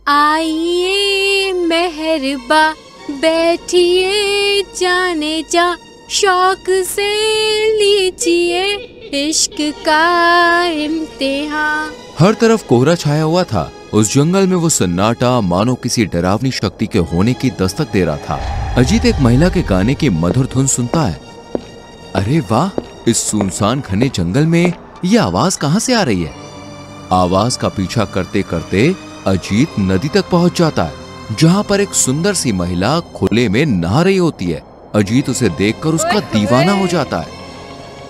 आइए मेहरबा बैठिए जाने जा, शौक से लीजिए इश्क का इम्तिहान। हर तरफ कोहरा छाया हुआ था। उस जंगल में वो सन्नाटा मानो किसी डरावनी शक्ति के होने की दस्तक दे रहा था। अजीत एक महिला के गाने की मधुर धुन सुनता है। अरे वाह, इस सुनसान घने जंगल में ये आवाज कहां से आ रही है? आवाज का पीछा करते करते अजीत नदी तक पहुंच जाता है, जहां पर एक सुंदर सी महिला खुले में नहा रही होती है। अजीत उसे देखकर उसका दीवाना हो जाता है।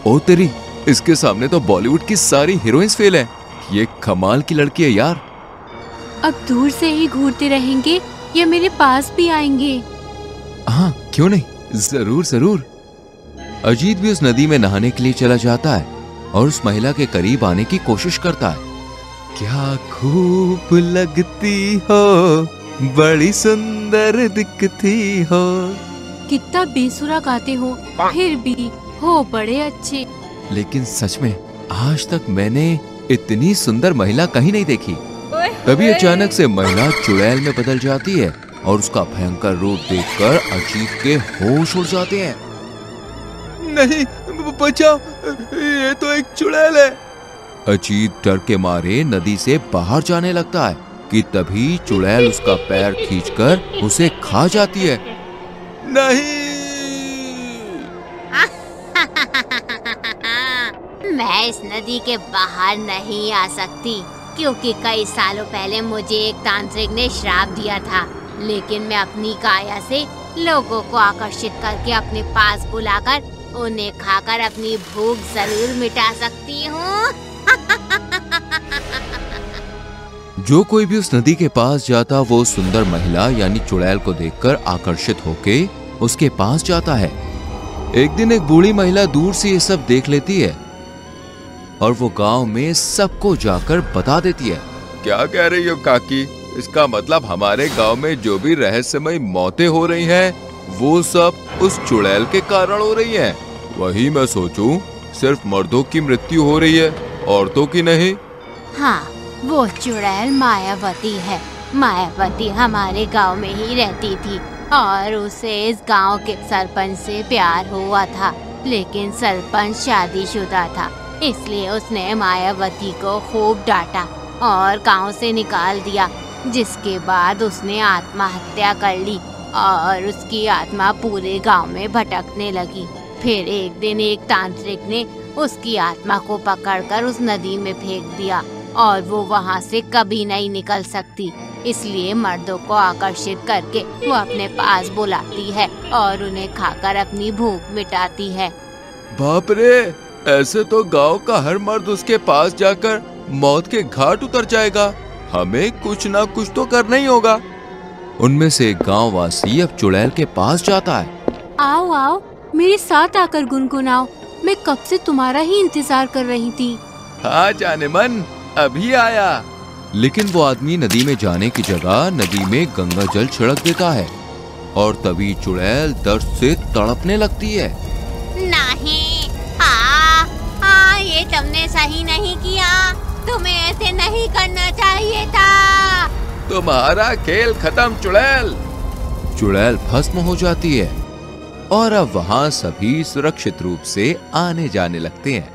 ओ तेरी, इसके सामने तो बॉलीवुड की सारी हीरोइंस फेल है। ये कमाल की लड़की है यार। अब दूर से ही घूरते रहेंगे या मेरे पास भी आएंगे? हाँ, क्यों नहीं, जरूर जरूर। अजीत भी उस नदी में नहाने के लिए चला जाता है और उस महिला के करीब आने की कोशिश करता है। क्या खूब लगती हो, बड़ी सुंदर दिखती हो। कितना बेसुरा गाते हो, फिर भी हो बड़े अच्छे। लेकिन सच में आज तक मैंने इतनी सुंदर महिला कहीं नहीं देखी। तभी अचानक से महिला चुड़ैल में बदल जाती है और उसका भयंकर रूप देखकर अजीत के होश उड़ जाते हैं। नहीं, बचाओ, ये तो एक चुड़ैल है। अजीत डर के मारे नदी से बाहर जाने लगता है कि तभी चुड़ैल उसका पैर खींचकर उसे खा जाती है। नहीं। मैं इस नदी के बाहर नहीं आ सकती क्योंकि कई सालों पहले मुझे एक तांत्रिक ने श्राप दिया था, लेकिन मैं अपनी काया से लोगों को आकर्षित करके अपने पास बुलाकर उन्हें खाकर अपनी भूख जरूर मिटा सकती हूँ। जो कोई भी उस नदी के पास जाता वो सुंदर महिला यानी चुड़ैल को देखकर आकर्षित होके उसके पास जाता है। एक दिन एक बूढ़ी महिला दूर से ये सब देख लेती है और वो गांव में सबको जाकर बता देती है। क्या कह रही हो काकी? इसका मतलब हमारे गांव में जो भी रहस्यमय मौतें हो रही हैं, वो सब उस चुड़ैल के कारण हो रही हैं। वही मैं सोचूं, सिर्फ मर्दों की मृत्यु हो रही है, औरतों की नहीं। हाँ, वो चुड़ैल मायावती है। मायावती हमारे गांव में ही रहती थी और उसे इस गांव के सरपंच से प्यार हुआ था, लेकिन सरपंच शादीशुदा था, इसलिए उसने मायावती को खूब डांटा और गांव से निकाल दिया, जिसके बाद उसने आत्महत्या कर ली और उसकी आत्मा पूरे गांव में भटकने लगी। फिर एक दिन एक तांत्रिक ने उसकी आत्मा को पकड़कर उस नदी में फेंक दिया और वो वहां से कभी नहीं निकल सकती। इसलिए मर्दों को आकर्षित करके वो अपने पास बुलाती है और उन्हें खाकर अपनी भूख मिटाती है। बाप रे, ऐसे तो गांव का हर मर्द उसके पास जाकर मौत के घाट उतर जाएगा। हमें कुछ ना कुछ तो करना ही होगा। उनमें से एक गाँव वासी अब चुड़ैल के पास जाता है। आओ आओ, मेरे साथ आकर गुनगुनाओ, मैं कब से तुम्हारा ही इंतजार कर रही थी। हाँ जाने मन, अभी आया। लेकिन वो आदमी नदी में जाने की जगह नदी में गंगा जल छिड़क देता है और तभी चुड़ैल दर्द से तड़पने लगती है। नहीं, ये तुमने सही नहीं किया, तुम्हें ऐसे नहीं करना चाहिए था। तुम्हारा खेल खत्म चुड़ैल। चुड़ैल भस्म हो जाती है और अब वहाँ सभी सुरक्षित रूप से आने जाने लगते हैं।